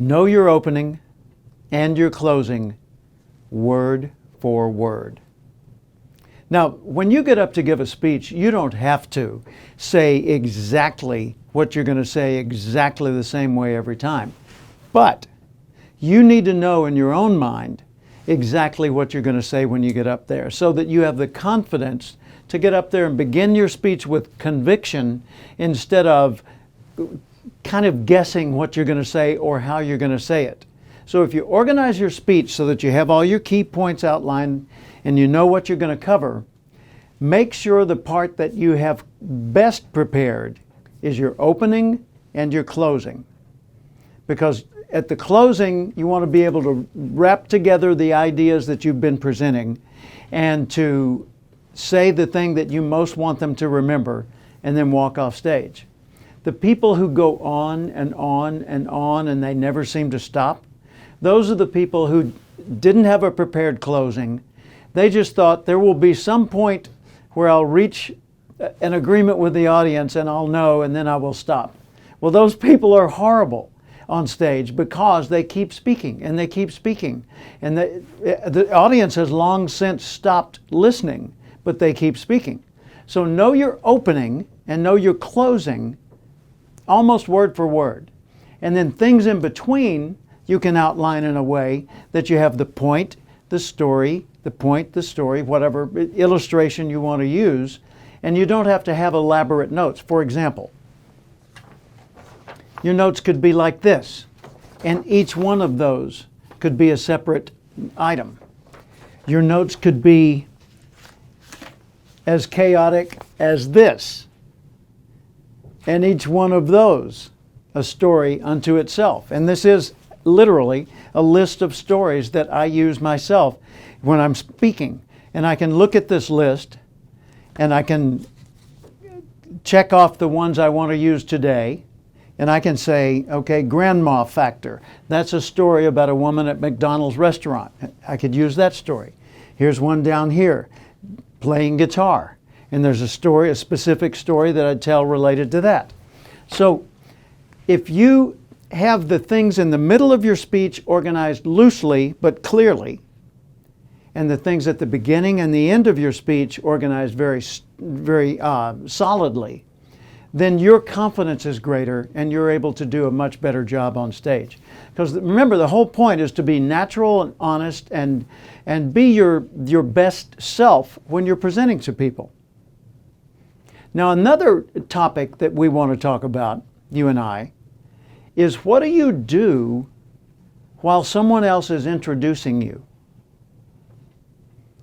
Know your opening and your closing word for word. Now, when you get up to give a speech, you don't have to say exactly what you're going to say exactly the same way every time. But you need to know in your own mind exactly what you're going to say when you get up there, so that you have the confidence to get up there and begin your speech with conviction instead of kind of guessing what you're going to say or how you're going to say it. So if you organize your speech so that you have all your key points outlined and you know what you're going to cover, make sure the part that you have best prepared is your opening and your closing. Because at the closing, you want to be able to wrap together the ideas that you've been presenting and to say the thing that you most want them to remember and then walk off stage. The people who go on and on and on and they never seem to stop, those are the people who didn't have a prepared closing. They just thought there will be some point where I'll reach an agreement with the audience and I'll know and then I will stop. Well, those people are horrible on stage because they keep speaking and they keep speaking. And the audience has long since stopped listening, but they keep speaking. So know your opening and know your closing almost word for word. And then things in between you can outline in a way that you have the point, the story, the point, the story, whatever illustration you want to use, and you don't have to have elaborate notes. For example, your notes could be like this, and each one of those could be a separate item. Your notes could be as chaotic as this, and each one of those a story unto itself. And this is literally a list of stories that I use myself when I'm speaking. And I can look at this list and I can check off the ones I want to use today. And I can say, okay, grandma factor. That's a story about a woman at McDonald's restaurant. I could use that story. Here's one down here, playing guitar. And there's a story, a specific story that I'd tell related to that. So if you have the things in the middle of your speech organized loosely but clearly, and the things at the beginning and the end of your speech organized very solidly, then your confidence is greater and you're able to do a much better job on stage. Because remember, the whole point is to be natural and honest and be your best self when you're presenting to people. Now, another topic that we want to talk about, you and I, is what do you do while someone else is introducing you?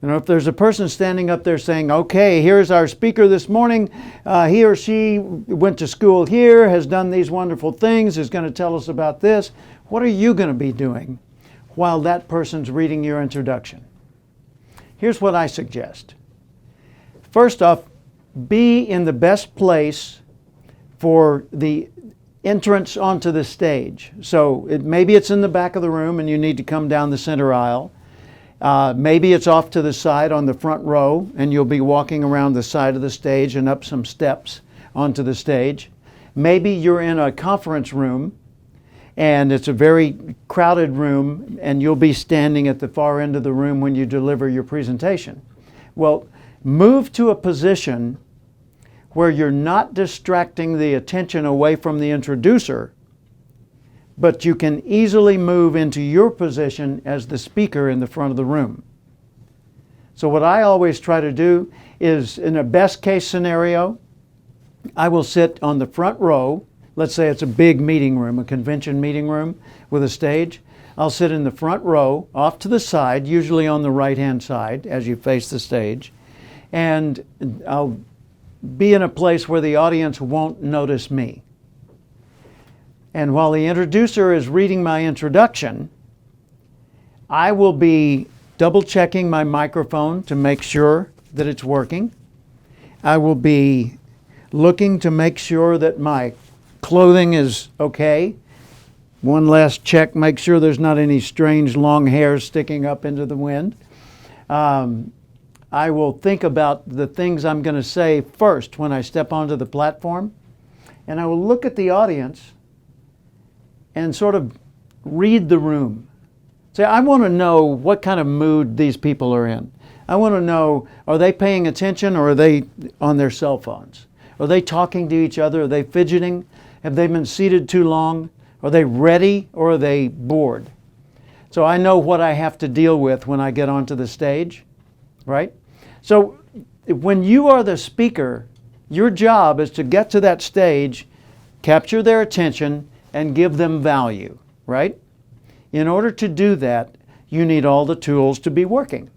You know, if there's a person standing up there saying, okay, here's our speaker this morning, he or she went to school here, has done these wonderful things, is going to tell us about this, what are you going to be doing while that person's reading your introduction? Here's what I suggest. First off, be in the best place for the entrance onto the stage. So maybe it's in the back of the room and you need to come down the center aisle. Maybe it's off to the side on the front row and you'll be walking around the side of the stage and up some steps onto the stage. Maybe you're in a conference room and it's a very crowded room and you'll be standing at the far end of the room when you deliver your presentation. Well, move to a position where you're not distracting the attention away from the introducer, but you can easily move into your position as the speaker in the front of the room. So what I always try to do is, in a best case scenario, I will sit on the front row. Let's say it's a big meeting room, a convention meeting room with a stage. I'll sit in the front row, off to the side, usually on the right-hand side as you face the stage, and I'll be in a place where the audience won't notice me. And while the introducer is reading my introduction, I will be double checking my microphone to make sure that it's working. I will be looking to make sure that my clothing is okay. One last check, make sure there's not any strange long hairs sticking up into the wind. I will think about the things I'm going to say first when I step onto the platform, and I will look at the audience and sort of read the room. Say, I want to know what kind of mood these people are in. I want to know, are they paying attention or are they on their cell phones? Are they talking to each other? Are they fidgeting? Have they been seated too long? Are they ready or are they bored? So I know what I have to deal with when I get onto the stage, right? So when you are the speaker, your job is to get to that stage, capture their attention, and give them value, right? In order to do that, you need all the tools to be working.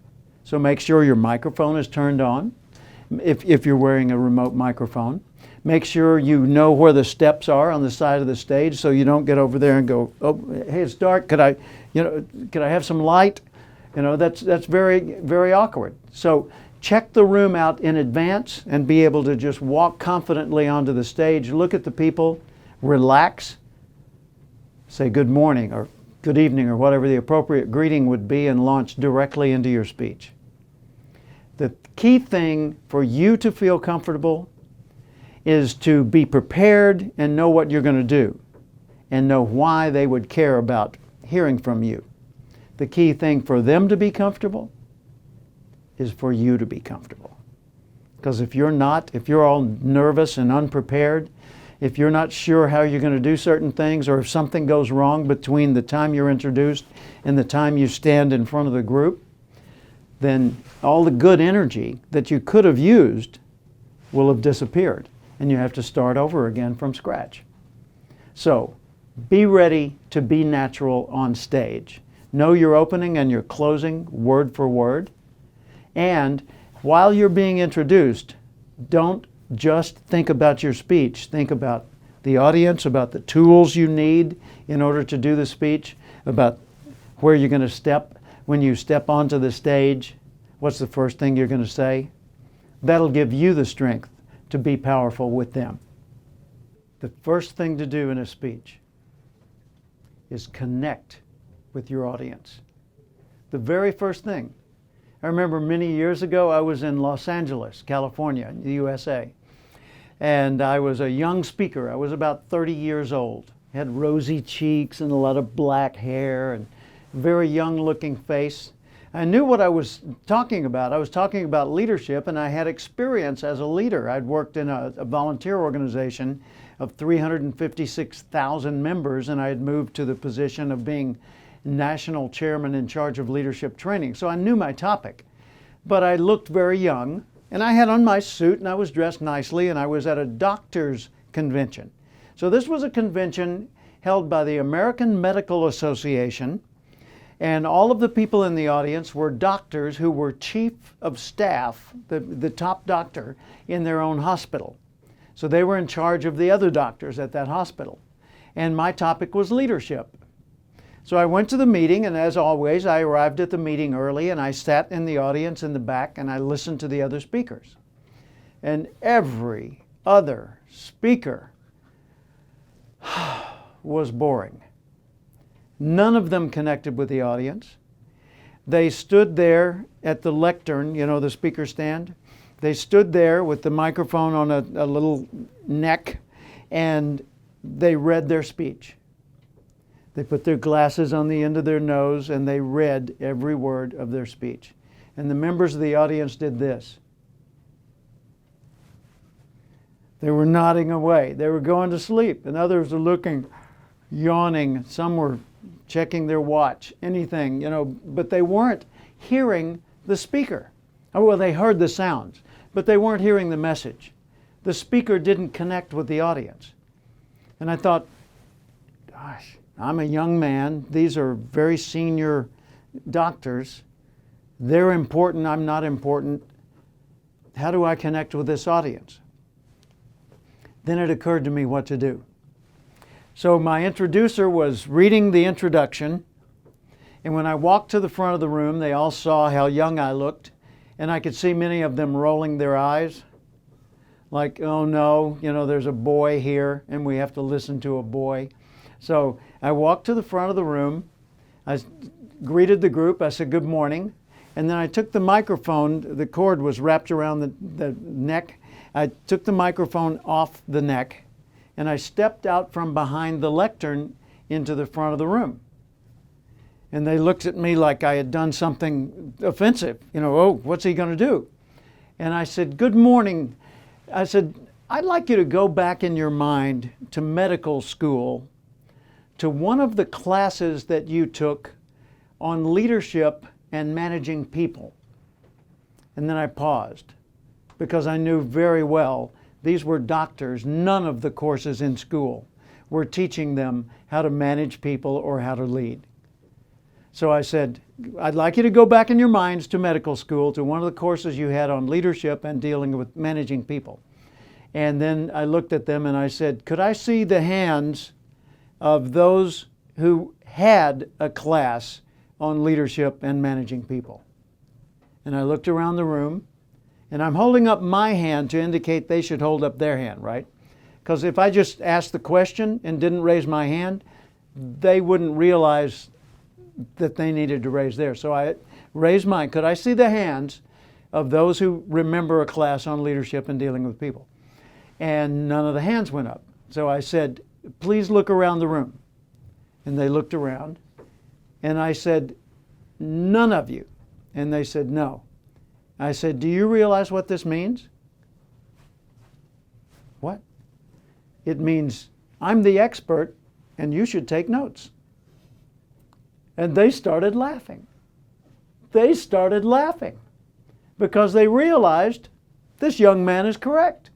So make sure your microphone is turned on, if you're wearing a remote microphone. Make sure you know where the steps are on the side of the stage so you don't get over there and go, oh, hey, it's dark, could I have some light? That's very, very awkward. So check the room out in advance and be able to just walk confidently onto the stage, look at the people, relax, say good morning or good evening or whatever the appropriate greeting would be, and launch directly into your speech. The key thing for you to feel comfortable is to be prepared and know what you're going to do and know why they would care about hearing from you. The key thing for them to be comfortable is for you to be comfortable. Because if you're all nervous and unprepared, if you're not sure how you're going to do certain things, or if something goes wrong between the time you're introduced and the time you stand in front of the group, then all the good energy that you could have used will have disappeared, and you have to start over again from scratch. So, be ready to be natural on stage. Know your opening and your closing word for word. And while you're being introduced, don't just think about your speech. Think about the audience, about the tools you need in order to do the speech, about where you're going to step when you step onto the stage. What's the first thing you're going to say? That'll give you the strength to be powerful with them. The first thing to do in a speech is connect with your audience. The very first thing. I remember many years ago I was in Los Angeles, California, the USA. And I was a young speaker. I was about 30 years old. Had rosy cheeks and a lot of black hair and very young looking face. I knew what I was talking about. I was talking about leadership, and I had experience as a leader. I'd worked in a volunteer organization of 356,000 members, and I had moved to the position of being national chairman in charge of leadership training. So I knew my topic, but I looked very young. And I had on my suit and I was dressed nicely, and I was at a doctor's convention. So this was a convention held by the American Medical Association, and all of the people in the audience were doctors who were chief of staff, the top doctor in their own hospital. So they were in charge of the other doctors at that hospital. And my topic was leadership. So I went to the meeting, and as always, I arrived at the meeting early, and I sat in the audience in the back, and I listened to the other speakers. And every other speaker was boring. None of them connected with the audience. They stood there at the lectern, the speaker stand. They stood there with the microphone on a little neck, and they read their speech. They put their glasses on the end of their nose and they read every word of their speech. And the members of the audience did this. They were nodding away. They were going to sleep. And others were looking, yawning. Some were checking their watch, anything, but they weren't hearing the speaker. Oh, well, they heard the sounds, but they weren't hearing the message. The speaker didn't connect with the audience. And I thought, gosh, I'm a young man. These are very senior doctors. They're important. I'm not important. How do I connect with this audience? Then it occurred to me what to do. So my introducer was reading the introduction, and when I walked to the front of the room, they all saw how young I looked, and I could see many of them rolling their eyes, like, oh no, there's a boy here, and we have to listen to a boy. So I walked to the front of the room, I greeted the group, I said good morning, and then I took the microphone, the cord was wrapped around the neck, I took the microphone off the neck, and I stepped out from behind the lectern into the front of the room. And they looked at me like I had done something offensive. Oh, what's he going to do? And I said, good morning. I said, I'd like you to go back in your mind to medical school, to one of the classes that you took on leadership and managing people. And then I paused because I knew very well these were doctors. None of the courses in school were teaching them how to manage people or how to lead. So I said, I'd like you to go back in your minds to medical school, to one of the courses you had on leadership and dealing with managing people. And then I looked at them and I said, could I see the hands of those who had a class on leadership and managing people? And I looked around the room, and I'm holding up my hand to indicate they should hold up their hand, right? Because if I just asked the question and didn't raise my hand, they wouldn't realize that they needed to raise theirs. So I raised mine. Could I see the hands of those who remember a class on leadership and dealing with people? And none of the hands went up. So I said, please look around the room. And they looked around. And I said, none of you. And they said, no. I said, do you realize what this means? What? It means I'm the expert and you should take notes. And they started laughing. They started laughing because they realized this young man is correct.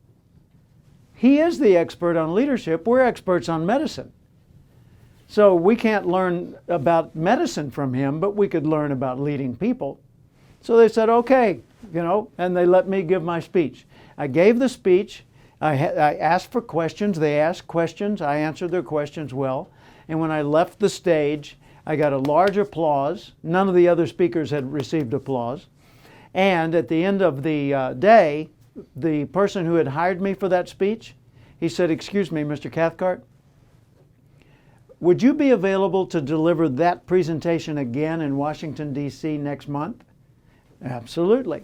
He is the expert on leadership. We're experts on medicine. So we can't learn about medicine from him, but we could learn about leading people. So they said, okay, and they let me give my speech. I gave the speech. I asked for questions. They asked questions. I answered their questions well. And when I left the stage, I got a large applause. None of the other speakers had received applause. And at the end of the day, the person who had hired me for that speech, he said, excuse me, Mr. Cathcart, would you be available to deliver that presentation again in Washington, D.C. next month? Absolutely.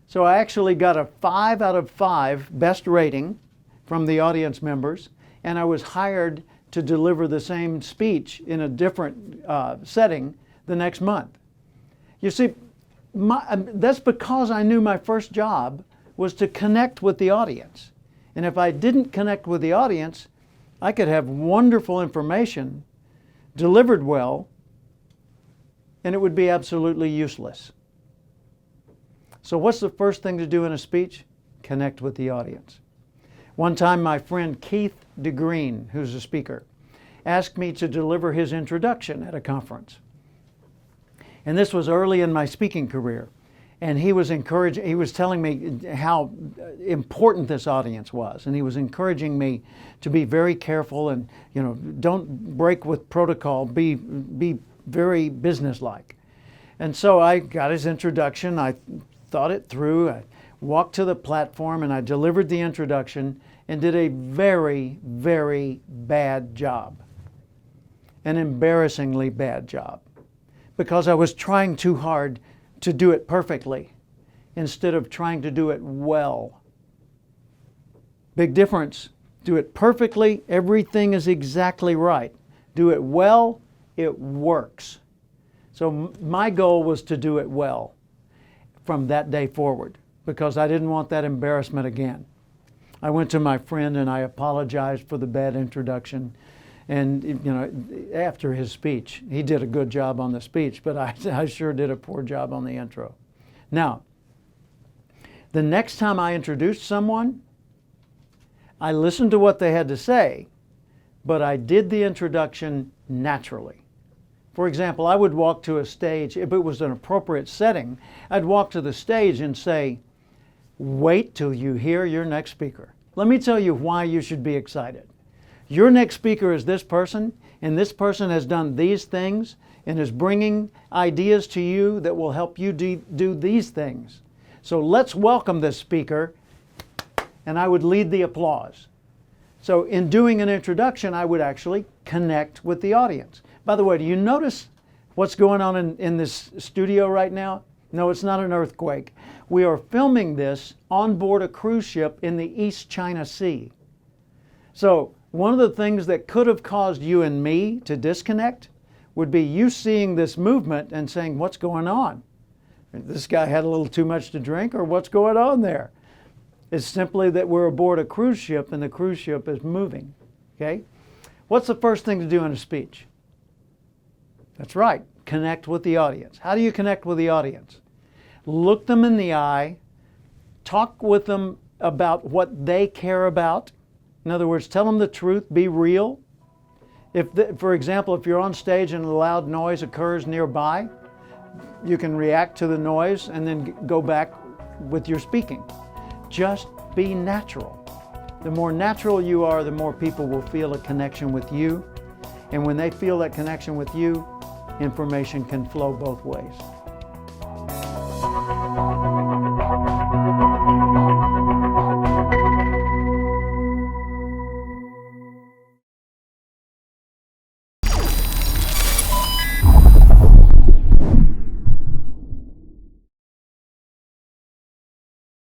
So I actually got a 5 out of 5 best rating from the audience members, and I was hired to deliver the same speech in a different setting the next month. You see, that's because I knew my first job was to connect with the audience. And if I didn't connect with the audience, I could have wonderful information delivered well, and it would be absolutely useless. So what's the first thing to do in a speech? Connect with the audience. One time my friend Keith DeGreen, who's a speaker, asked me to deliver his introduction at a conference. And this was early in my speaking career. And he was telling me how important this audience was. And he was encouraging me to be very careful and, don't break with protocol, be very businesslike. And so I got his introduction. I thought it through. I walked to the platform and I delivered the introduction and did a very, very bad job. An embarrassingly bad job. Because I was trying too hard to do it perfectly instead of trying to do it well. Big difference. Do it perfectly, everything is exactly right. Do it well, it works. So my goal was to do it well from that day forward because I didn't want that embarrassment again. I went to my friend and I apologized for the bad introduction. And after his speech, he did a good job on the speech, but I sure did a poor job on the intro. Now, the next time I introduced someone, I listened to what they had to say, but I did the introduction naturally. For example, I would walk to a stage, if it was an appropriate setting, I'd walk to the stage and say, wait till you hear your next speaker. Let me tell you why you should be excited. Your next speaker is this person, and this person has done these things and is bringing ideas to you that will help you do these things. So let's welcome this speaker, and I would lead the applause. So in doing an introduction, I would actually connect with the audience. By the way, do you notice what's going on in this studio right now? No, it's not an earthquake. We are filming this on board a cruise ship in the East China Sea. So one of the things that could have caused you and me to disconnect would be you seeing this movement and saying, what's going on? This guy had a little too much to drink, or what's going on there? It's simply that we're aboard a cruise ship and the cruise ship is moving. Okay? What's the first thing to do in a speech? That's right, connect with the audience. How do you connect with the audience? Look them in the eye, talk with them about what they care about. In other words, tell them the truth, be real. For example, if you're on stage and a loud noise occurs nearby, you can react to the noise and then go back with your speaking. Just be natural. The more natural you are, the more people will feel a connection with you. And when they feel that connection with you, information can flow both ways.